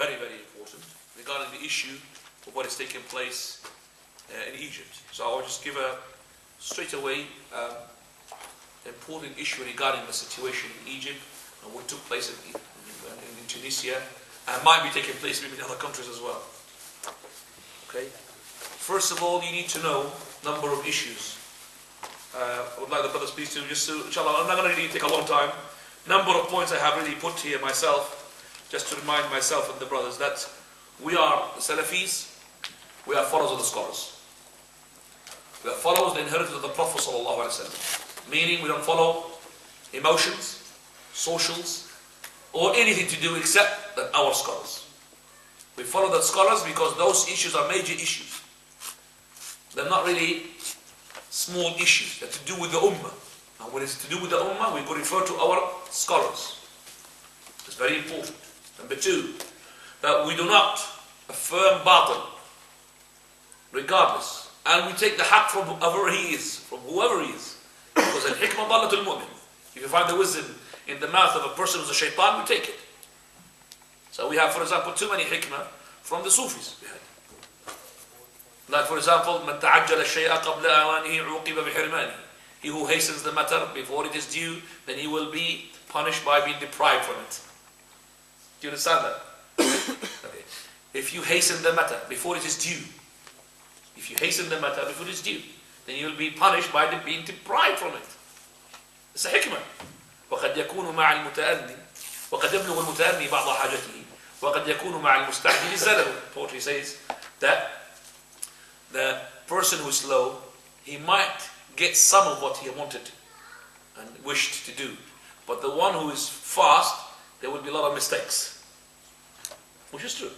very, very important regarding the issue of what is taking place in Egypt. So I'll just give a straight away important issue regarding the situation in Egypt and what took place in Tunisia and might be taking place maybe in other countries as well. Okay. First of all, you need to know a number of issues. I would like the brothers please to inshallah, I'm not going to really take a long time. Number of points I have really put here myself, just to remind myself and the brothers that we are the Salafis, we are followers of the scholars. We are followers of the inheritance of the Prophet ﷺ. Meaning we don't follow emotions, socials, or anything to do except that our scholars. We follow the scholars because those issues are major issues. They're not really small issues. They're to do with the ummah. And when it's to do with the ummah, we could refer to our scholars. It's very important. Number two, that we do not affirm batil, regardless. And we take the haqq from whoever he is, Because al-hikmah dallatul mu'min. If you find the wisdom in the mouth of a person who's a shaitan, we take it. So we have, for example, too many hikmah from the Sufis. Like, for example, مَنْ تَعَجَّلَ الشَّيْءَ قَبْلَ أَوَانِهِ عُوقِبَ بِحِرْمَانِهِ. He who hastens the matter before it is due, then he will be punished by being deprived from it. Do you understand that? Okay. If you hasten the matter before it is due, then you will be punished by being deprived from it. It's a hikmah. وَقَدْ يَكُونُ مَعَ الْمُتَأَنِّي وَقَدْ يَبْلُغُ الْمُتَأَنِّي بَعْضَ حَاجَتِهِ وَقَدْ يَكُونُ مَعَ الْمُسْتَعْجِلِ زَلَلٌ. Poetry says that the person who is slow, he might get some of what he wanted and wished to do. But the one who is fast, there will be a lot of mistakes. Which is true.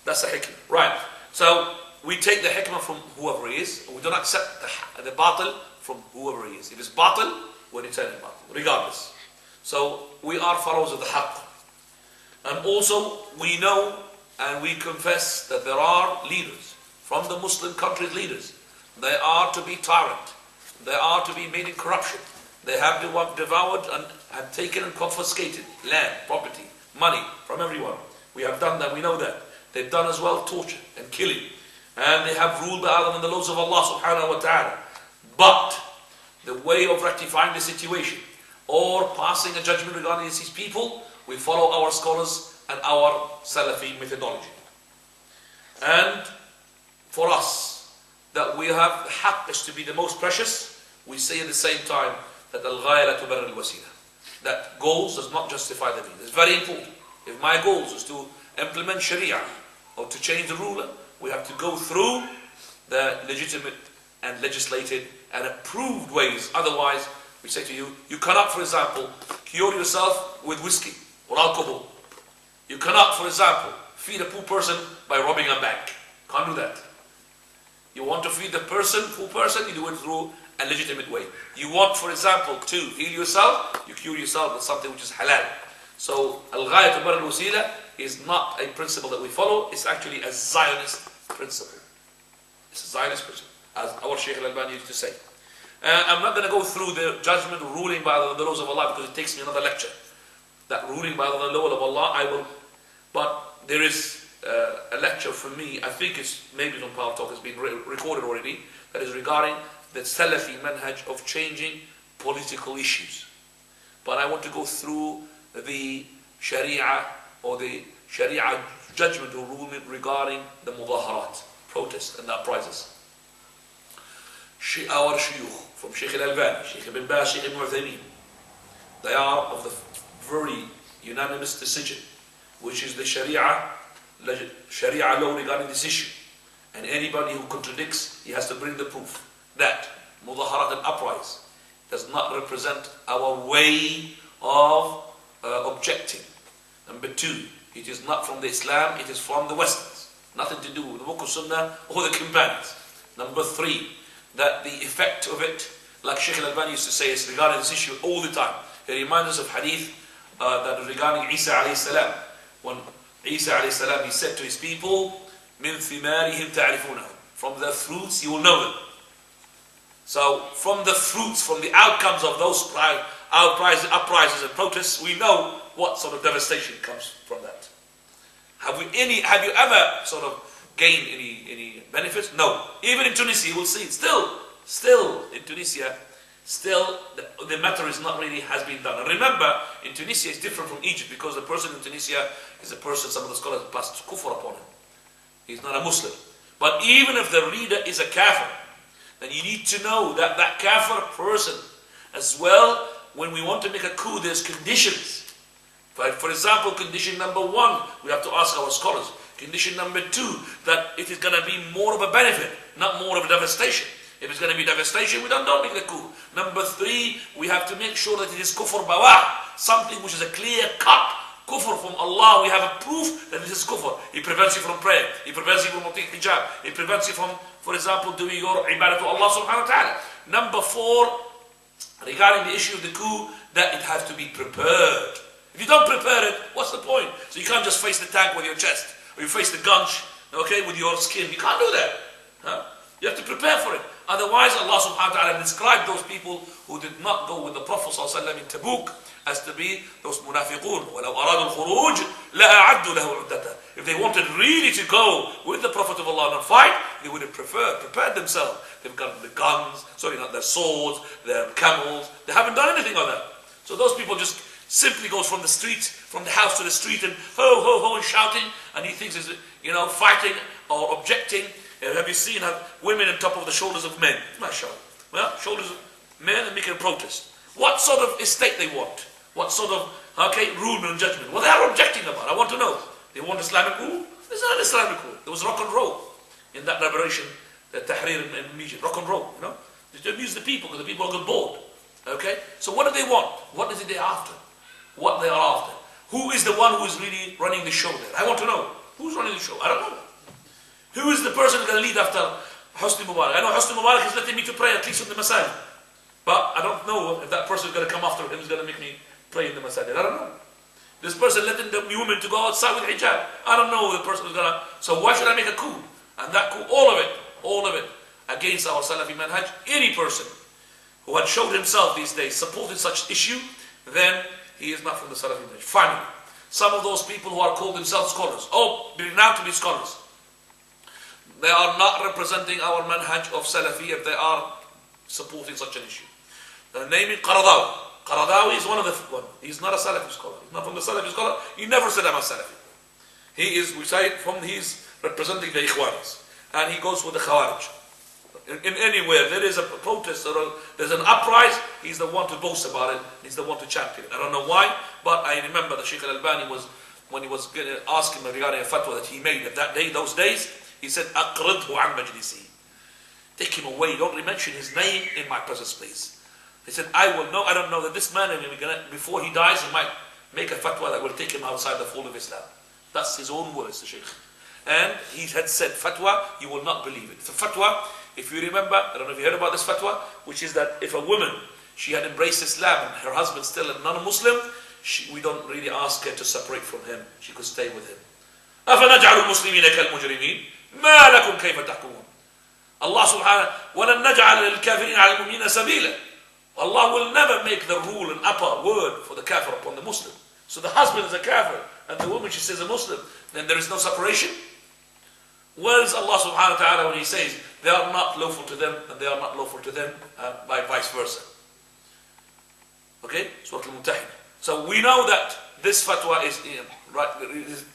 That's the hikmah. Right. So we take the hikmah from whoever he is. We don't accept the batil from whoever he is. If it's batil, we're returning batil, regardless. So we are followers of the haqq. And also we know and we confess that there are leaders from the Muslim countries, leaders. They are to be tyrant. They are to be made in corruption. They have devoured and have taken and confiscated land, property, money from everyone. We have done that, we know that. They've done as well torture and killing. And they have ruled by other than the laws of Allah subhanahu wa ta'ala. But the way of rectifying the situation or passing a judgment regarding these people, we follow our scholars and our Salafi methodology. And for us, that we have the haqq is to be the most precious, we say at the same time that al-ghaya la tubarrir al-wasila. That goals does not justify the means. It's very important. If my goals is to implement sharee'ah or to change the ruler, we have to go through the legitimate and legislated and approved ways. Otherwise, we say to you, you cannot, for example, cure yourself with whiskey or alcohol. You cannot, for example, feed a poor person by robbing a bank. Can't do that. You want to feed the poor person, you do it through a legitimate way. You want, for example, to heal yourself, you cure yourself with something which is halal. So, al-ghaya tubarrir al-wasila is not a principle that we follow, it's actually a Zionist principle. It's a Zionist principle, as our Shaykh al-Albani used to say. I'm not going to go through the judgment ruling by the laws of Allah because it takes me another lecture. That ruling by the law of Allah, I will. But there is a lecture for me, I think it's maybe on Power Talk, it's been recorded already, that is regarding the Salafi manhaj of changing political issues. But I want to go through the sharee'ah or the sharee'ah judgment or ruling regarding the mudaharat, protests and the uprisings. Our shuyukh, from Shaykh al-Albani, Shaykh ibn Baz, Shaykh ibn Uthaymeen, they are of the very unanimous decision, which is the sharee'ah law regarding this issue. And anybody who contradicts, he has to bring the proof that mudaharat and uprising does not represent our way of objecting. Number two, it is not from the Islam, it is from the Westerns. Nothing to do with the Book of Sunnah or the companions. Number three, that the effect of it, like Shaykh al-Albani used to say, is regarding this issue all the time. He reminds us of hadith that regarding Isa alayhi salam. When Isa alayhi salam, he said to his people, مِن ثِمَارِهِمْ تَعْرِفُونَهُم. From their fruits you will know them. So from the fruits, from the outcomes of those uprisings and protests, we know what sort of devastation comes from that. any, have you ever sort of gained any benefits? No. Even in Tunisia, you will see, still in Tunisia, still the matter is not really has been done. And remember, in Tunisia it's different from Egypt because the person in Tunisia is a person, some of the scholars passed kufr upon him. He's not a Muslim. But even if the reader is a kafir, then you need to know that that kafir person as well, when we want to make a coup, there's conditions. For example, condition number 1, we have to ask our scholars. Condition number 2, that it is going to be more of a benefit, not more of a devastation. If it's going to be devastation, we don't make the coup. Number 3, we have to make sure that it is kufr bawah, something which is a clear-cut kufr from Allah. We have a proof that this is kufr. It prevents you from praying. It prevents you from taking hijab. It prevents you from, for example, doing your ibadah to Allah subhanahu wa ta'ala. Number 4, regarding the issue of the coup, that it has to be prepared. If you don't prepare it, what's the point? So you can't just face the tank with your chest, or you face the gunch, okay, with your skin. You can't do that. Huh? You have to prepare for it. Otherwise, Allah subhanahu wa ta'ala described those people who did not go with the Prophet sallallahu alaihi wasallam in Tabuk as to be those munafiqun. وَلَوْ أَرَادُوا الْخُرُوجِ لَأَعَدُّوا لَهُ عُدَّةً. If they wanted really to go with the Prophet of Allah and fight, they would have prepared themselves. They've got the guns, not their swords, their camels. They haven't done anything of that. So those people just simply goes from the street, from the house to the street and ho, ho, ho and shouting, and he thinks he's, fighting or objecting. Have you seen women on top of the shoulders of men? MashaAllah. Well, shoulders of men and making a protest. What sort of estate they want? What sort of, rule and judgment? What they are objecting about? I want to know. They want Islamic rule? There's not Islamic rule. There was rock and roll in that liberation, the Tahrir in Egypt. Rock and roll, Just to amuse the people because the people got bored. Okay? So what do they want? What is it they're after? What they are after? Who is the one who is really running the show there? I want to know. Who's running the show? I don't know. Who is the person who's going to lead after Hosni Mubarak? I know Hosni Mubarak is letting me to pray at least in the masajid. But I don't know if that person is going to come after him, is going to make me pray in the masajid. I don't know. This person letting the women to go outside with hijab. I don't know the person who's going to... So why should I make a coup? And that coup, all of it, against our Salafi manhaj, any person who had showed himself these days supporting such issue, then he is not from the Salafi manhaj. Finally, some of those people who are called themselves scholars, renowned to be scholars, they are not representing our manhaj of Salafi if they are supporting such an issue. The name is Qaradawi. Qaradawi is one of the one. He's not a Salafi scholar. He's not from the Salafi scholar. He never said I'm a Salafi. He is, he's representing the Ikhwanis. And he goes with the Khawarij. In anywhere there is a protest or there's an uprising, he's the one to boast about it. He's the one to champion it. I don't know why, but I remember the Sheikh Al-Albani when he was going to ask him regarding a fatwa that he made those days, he said, "Aqridhu an majlisi." Take him away. Don't mention his name in my presence, please. He said, I don't know that this man, before he dies, he might make a fatwa that will take him outside the fold of Islam. That's his own words, the Sheikh. And he had said, fatwa, you will not believe it. It's a fatwa, if you remember, I don't know if you heard about this fatwa, which is that if a woman, she had embraced Islam and her husband still a non-Muslim, we don't really ask her to separate from him. She could stay with him. أَفَنَجْعَلُ الْمُسْلِمِينَ كَالْمُجْرِمِينَ مَا لَكُمْ كَيْفَ تَحْكُمُونَ. Allah subhanahu وَلَنْ نَجْعَلَ لِلْكَافِرِينَ عَلَى الْمُؤْمِنِينَ سَبِيلًا. Allah will never make the rule an upper word for the kafir upon the Muslim. So the husband is a kafir and the woman, she says a Muslim, then there is no separation. Where is Allah subhanahu wa ta'ala when he says they are not lawful to them and they are not lawful to them, by vice versa? Okay? Surah Al-Mumtahina. So we know that this fatwa is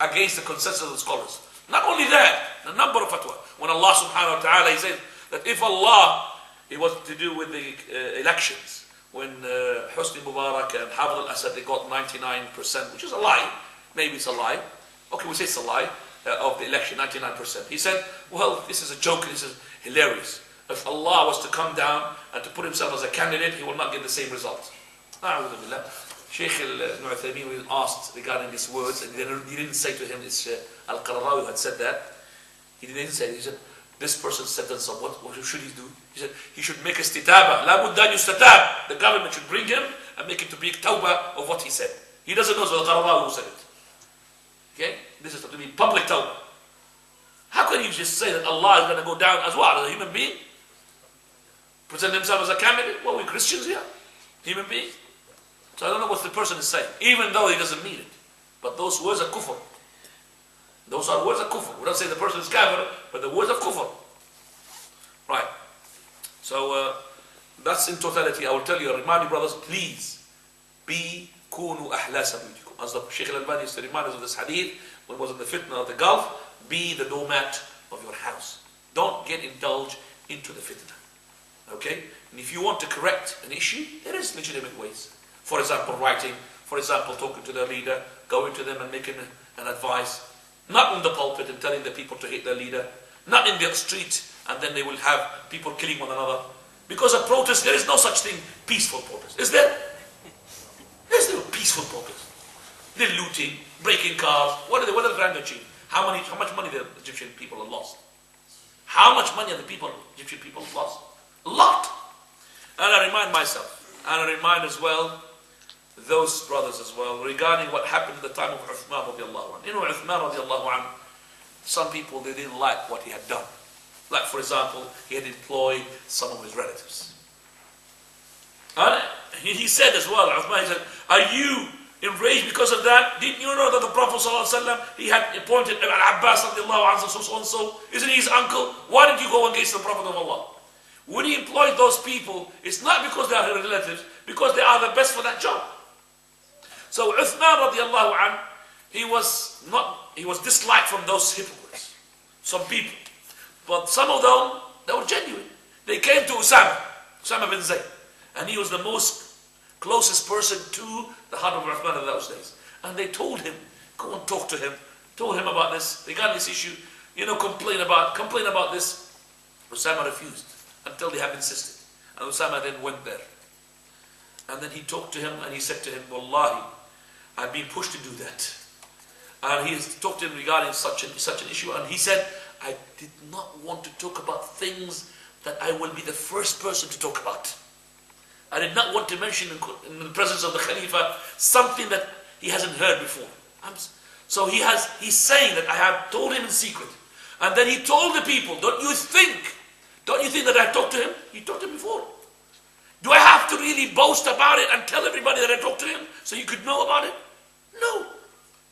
against the consensus of the scholars. Not only that, a number of fatwa. When Allah subhanahu wa ta'ala, he said that if Allah, it was to do with the elections, when Hosni Mubarak and Hafez al-Assad, they got 99%, which is a lie. Maybe it's a lie. Okay, we say it's a lie of the election, 99%. He said, well, this is a joke, this is hilarious. If Allah was to come down and to put himself as a candidate, he will not get the same result. Sheikh Ibn Uthaymeen was asked regarding these words, and he didn't say to him, it's Al-Qaradawi who had said that. He didn't say it. He said, this person said that, so what should he do? He said, he should make a istitaba. La budda yustatab. The government should bring him and make him to be tawbah of what he said. He doesn't know, so Al-Qaradawi who said it. Okay? This is to be public tawbah. How can you just say that Allah is going to go down as what? As a human being? Present himself as a candidate? Well, we're Christians here. Human being. So I don't know what the person is saying, even though he doesn't mean it. But those words are kufr. Those are words of kufr. We don't say the person is kafir, but the words of kufr. Right. So that's in totality. I will tell you, I remind you brothers, please, be kunu ahlasa buyutikum. As the Shaykh al-Albani used to remind us of this hadith, when it was in the fitna of the Gulf, be the doormat of your house. Don't get indulged into the fitna. Okay? And if you want to correct an issue, there is legitimate ways. For example, writing. For example, talking to their leader, going to them and making an advice. Not in the pulpit and telling the people to hate their leader. Not in the street and then they will have people killing one another. Because a protest, there is no such thing, peaceful protest. Is there? There's no peaceful protest. They're looting, breaking cars. What are they trying to achieve? How much money the Egyptian people have lost? How much money have the Egyptian people lost? A lot. And I remind myself, and I remind as well those brothers as well, regarding what happened at the time of Uthman radiallahu anhu. You know, Uthman radiallahu anhu, some people, they didn't like what he had done. Like, for example, he had employed some of his relatives. And he said as well, Uthman, he said, are you enraged because of that? Didn't you know that the Prophet ﷺ, he had appointed Al-Abbas radiallahu anhu, so and so? Isn't he his uncle? Why did you go against the Prophet of Allah? When he employed those people, it's not because they are his relatives, because they are the best for that job. So Uthman radiallahu anhu, he was disliked from those hypocrites, some people. But some of them, they were genuine. They came to Usama bin Zayd, and he was the most closest person to the heart of Uthman in those days. And they told him, go and talk to him, told him about this, they got this issue, complain about this. Usama refused until they have insisted. And Usama then went there. And then he talked to him and he said to him, Wallahi, I've been pushed to do that. And he talked to him regarding such an issue, and he said, I did not want to talk about things that I will be the first person to talk about. I did not want to mention in the presence of the Khalifa something that he hasn't heard before. So he's saying that I have told him in secret. And then he told the people, don't you think that I talked to him? He talked to him before. Do I have to really boast about it and tell everybody that I talked to him so you could know about it? No.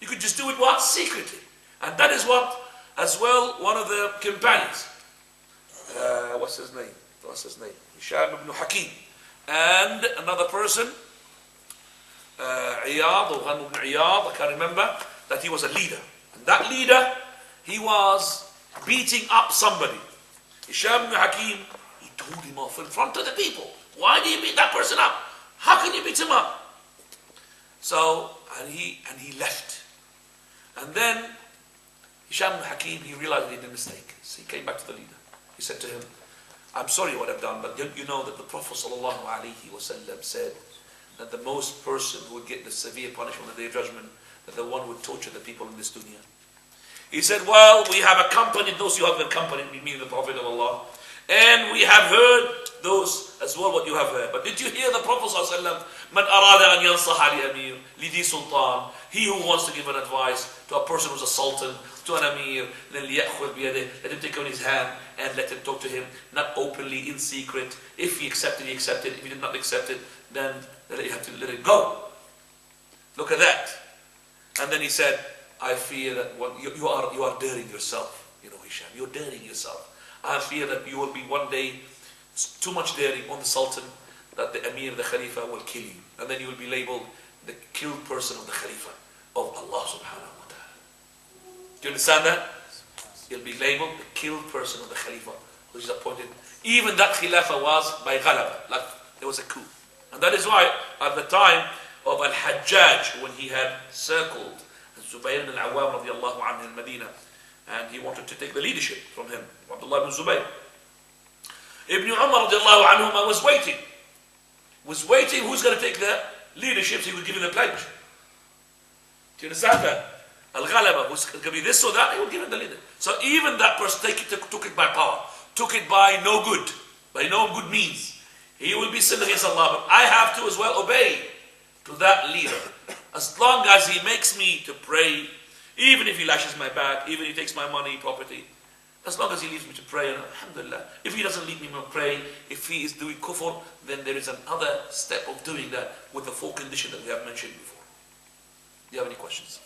You could just do it what? Secretly. And that is what, as well, one of the companions, what's his name? Hisham ibn Hakim. And another person, Iyad, or Ghanm ibn Iyad, I can't remember, that he was a leader. And that leader, he was beating up somebody. Hisham ibn Hakim, he told him off in front of the people. Why do you beat that person up? How can you beat him up? So, and he left. And then Hisham ibn Hakim, he realized he did a mistake. So he came back to the leader. He said to him, I'm sorry what I've done, but don't you know that the Prophet ﷺ said that the most person who would get the severe punishment on the Day of Judgment, that the one who would torture the people in this dunya. He said, well, we have accompanied those you have accompanied, meaning the Prophet of Allah, and we have heard those as well what you have heard. But did you hear the Prophet ﷺ, Man arada an yansaha li amir, li di sultan, he who wants to give an advice to a person who's a sultan, to an amir, then liyakhud biyadeh, let him take on his hand and let him talk to him, not openly, in secret. If he accepted, he accepted. If he did not accept it, then you have to let it go. Look at that. And then he said, I fear that you are daring yourself, Hisham, you're daring yourself. I fear that you will be one day too much daring on the sultan, that the emir, the khalifa will kill you. And then you will be labeled the killed person of the khalifa of Allah subhanahu wa ta'ala. Do you understand that? You'll be labeled the killed person of the khalifa who is appointed. Even that khilafah was by ghalaba, like there was a coup. And that is why at the time of Al-Hajjaj, when he had circled Zubayr ibn al-Awwam radiallahu anhu in Medina, and he wanted to take the leadership from him, Abdullah ibn Zubayr. Ibn Umar radiallahu anhu was waiting who's going to take the leadership, so he was giving the pledge. Do you understand that? Al-Ghalaba, who's going to be this or that, he would give him the leader. So even that person took it by power, took it by no good means. He will be sin against Allah, but I have to as well obey to that leader. As long as he makes me to pray, even if he lashes my back, even if he takes my money, property, as long as he leaves me to pray, and alhamdulillah. If he doesn't leave me to pray, if he is doing kufr, then there is another step of doing that with the 4 conditions that we have mentioned before. Do you have any questions?